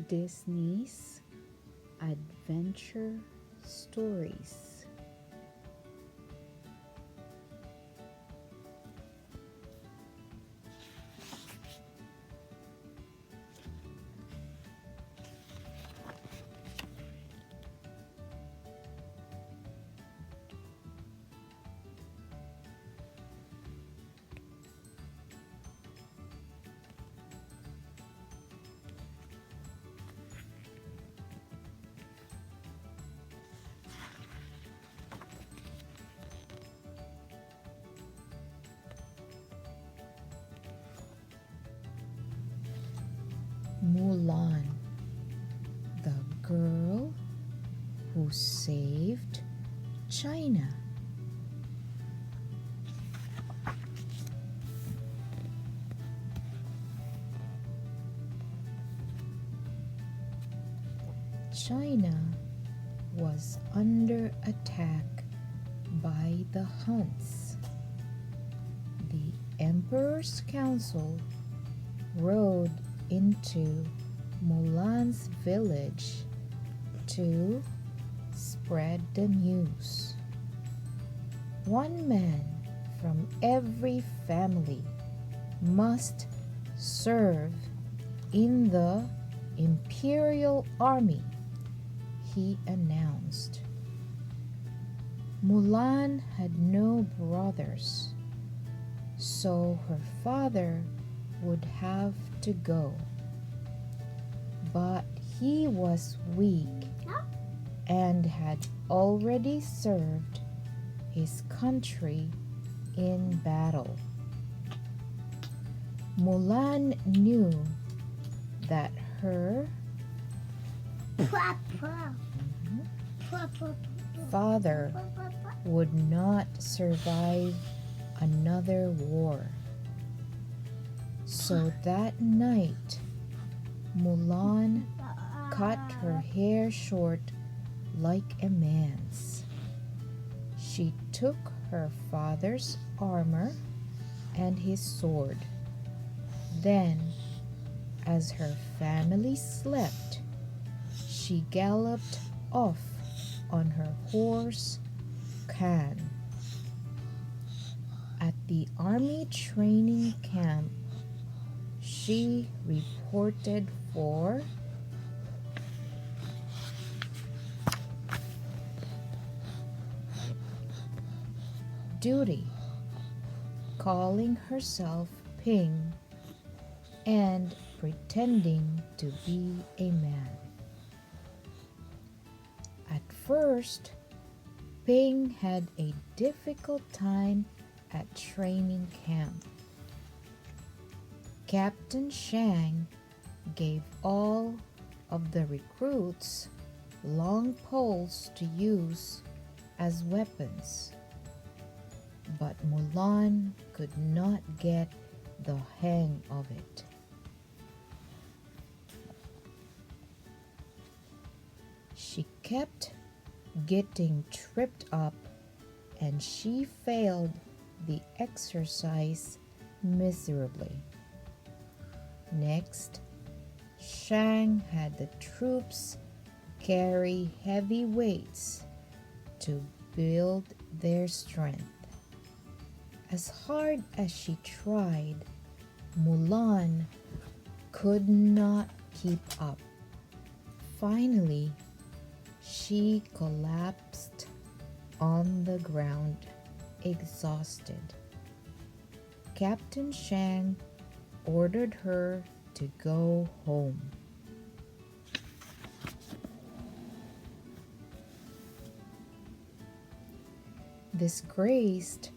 Disney's Adventure Stories. Mulan, the girl who saved China. China was under attack by the Huns. The Emperor's Council rode into Mulan's village to spread the news. One man from every family must serve in the Imperial Army, he announced. Mulan had no brothers, so her father would have to go. But he was weak and had already served his country in battle. Mulan knew that her father would not survive another war. So that night, Mulan cut her hair short like a man's. She took her father's armor and his sword. Then, as her family slept, she galloped off on her horse, Khan. At the army training camp, she reported for duty, calling herself Ping and pretending to be a man. At first, Ping had a difficult time at training camp. Captain Shang gave all of the recruits long poles to use as weapons. But Mulan could not get the hang of it. She kept getting tripped up and she failed the exercise miserably. Next, Shang had the troops carry heavy weights to build their strength. As hard as she tried, Mulan could not keep up. Finally, she collapsed on the ground, exhausted. Captain Shang ordered her to go home. Disgraced,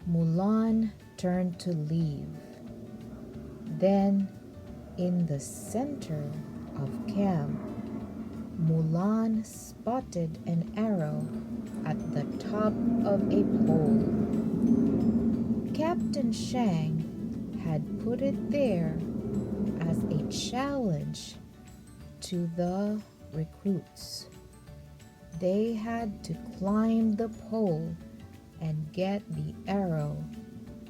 Mulan turned to leave. Then, in the center of camp, Mulan spotted an arrow at the top of a pole. Captain Shang had put it there as a challenge to the recruits. They had to climb the pole and get the arrow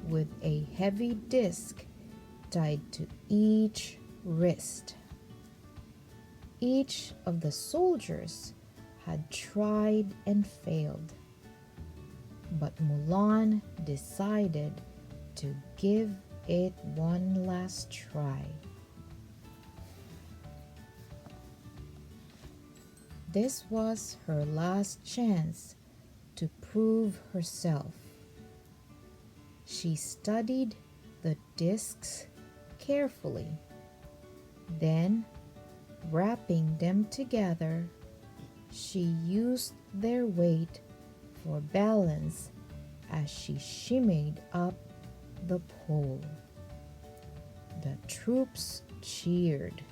with a heavy disc tied to each wrist. Each of the soldiers had tried and failed, but Mulan decided to give it one last try. This was her last chance to prove herself. She studied the discs carefully. Then, wrapping them together, she used their weight for balance as she shimmied up the pole. The troops cheered.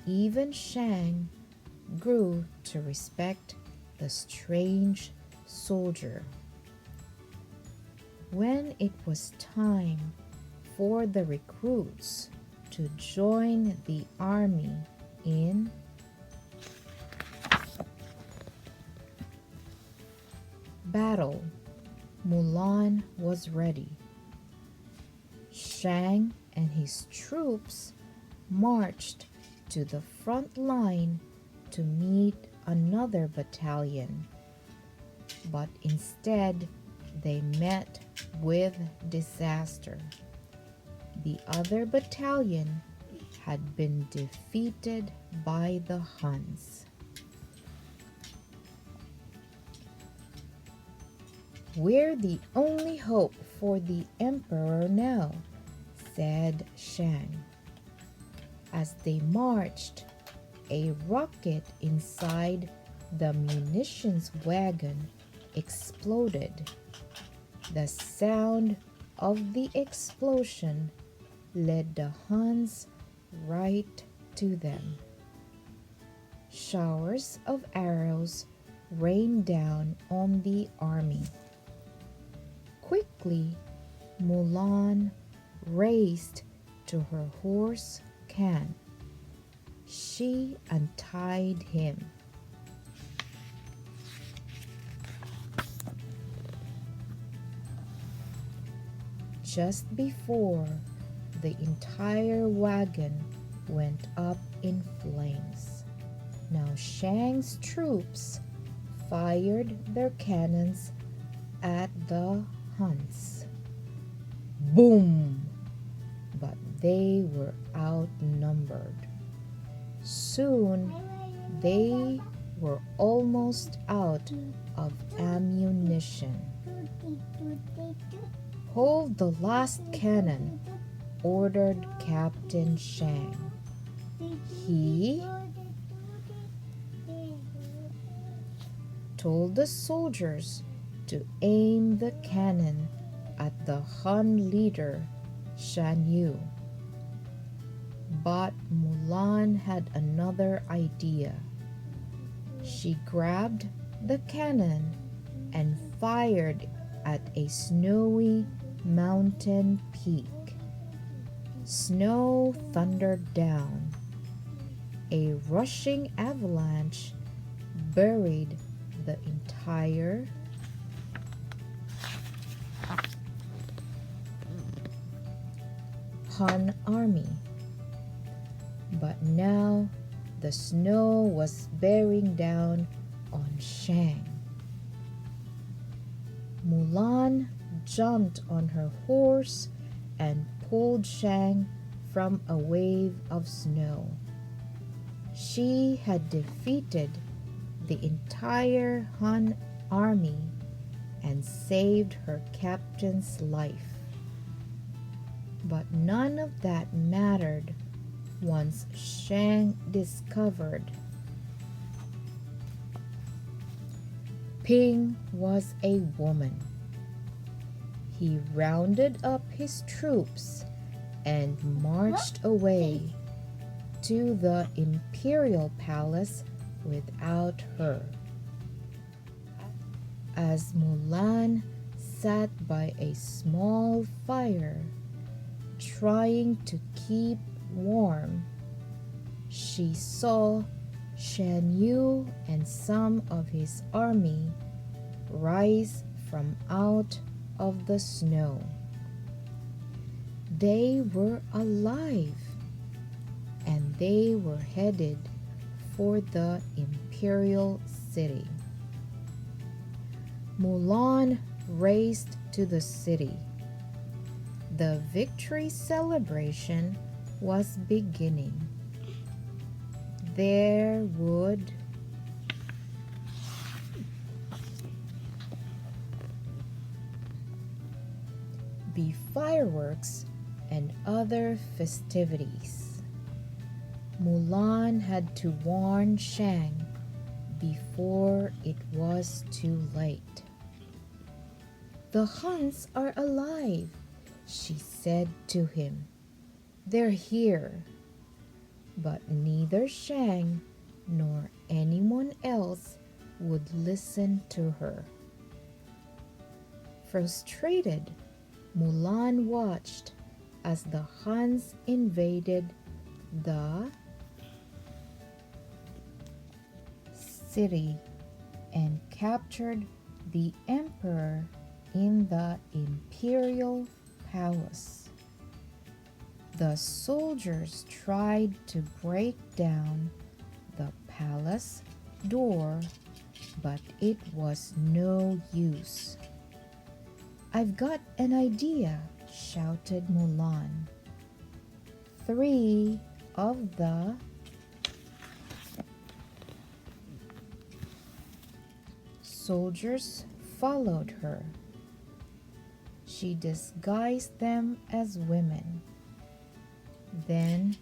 Even Shang grew to respect the strange soldier. When it was time for the recruits to join the army in battle, Mulan was ready. Shang and his troops marched to the front line to meet another battalion, but instead they met with disaster. The other battalion had been defeated by the Huns. "We're the only hope for the emperor now," said Shang. As they marched, a rocket inside the munitions wagon exploded. The sound of the explosion led the Huns right to them. Showers of arrows rained down on the army. Quickly, Mulan raced to her horse Can. She untied him. Just before the entire wagon went up in flames. Now Shang's troops fired their cannons at the Huns. Boom! But they were outnumbered. Soon they were almost out of ammunition. "Hold the last cannon," ordered Captain Shang. He told the soldiers to aim the cannon at the Hun leader, Shan Yu. But Mulan had another idea. She grabbed the cannon and fired at a snowy mountain peak. Snow thundered down. A rushing avalanche buried the entire Han army. But now the snow was bearing down on Shang. Mulan jumped on her horse and pulled Shang from a wave of snow. She had defeated the entire Han army and saved her captain's life. But none of that mattered once Shang discovered Ping was a woman. He rounded up his troops and marched away to the imperial palace without her. As Mulan sat by a small fire, trying to keep warm, she saw Shan Yu and some of his army rise from out of the snow. They were alive, and they were headed for the imperial city. Mulan raced to the city. The victory celebration was beginning. There would be fireworks and other festivities. Mulan had to warn Shang before it was too late. "The Huns are alive," she said to him. "They're here." But neither Shang nor anyone else would listen to her. Frustrated, Mulan watched as the Huns invaded the city and captured the emperor in the imperial palace. The soldiers tried to break down the palace door, but it was no use. "I've got an idea," shouted Mulan. 3 of the soldiers followed her. She disguised them as women. Then,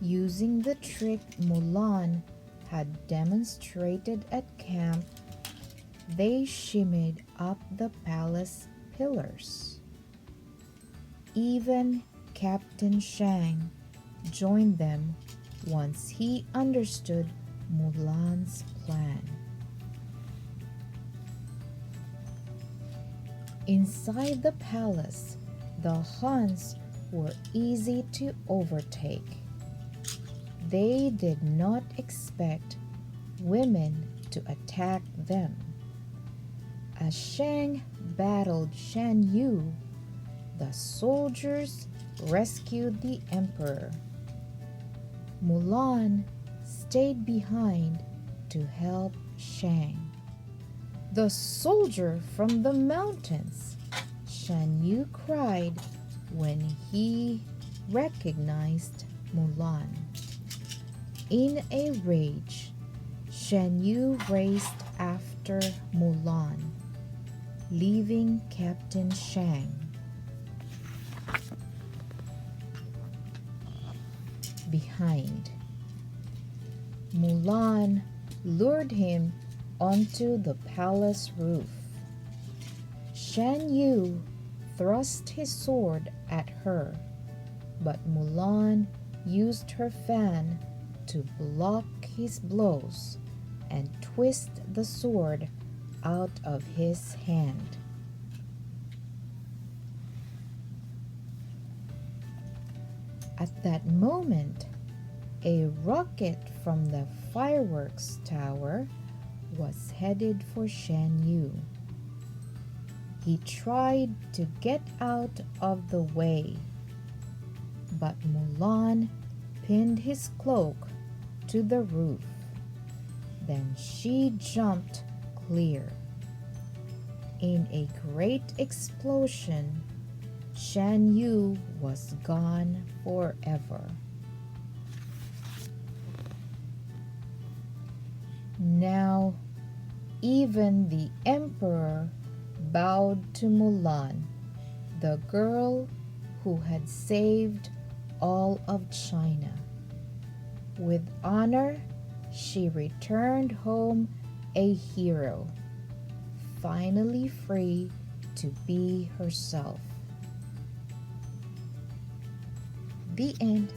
using the trick Mulan had demonstrated at camp, they shimmied up the palace pillars. Even Captain Shang joined them once he understood Mulan's plan. Inside the palace, the Huns were easy to overtake. They did not expect women to attack them. As Shang battled Shan Yu, the soldiers rescued the emperor. Mulan stayed behind to help Shang. "The soldier from the mountains!" Shan Yu cried when he recognized Mulan. In a rage, Shan Yu raced after Mulan, leaving Captain Shang behind. Mulan lured him onto the palace roof. Shan Yu thrust his sword at her, but Mulan used her fan to block his blows and twist the sword out of his hand. At that moment, a rocket from the fireworks tower was headed for Shan Yu. He tried to get out of the way, but Mulan pinned his cloak to the roof. Then she jumped clear. In a great explosion, Shan Yu was gone forever. Now, even the emperor bowed to Mulan, the girl who had saved all of China. With honor, she returned home a hero, finally free to be herself. The end.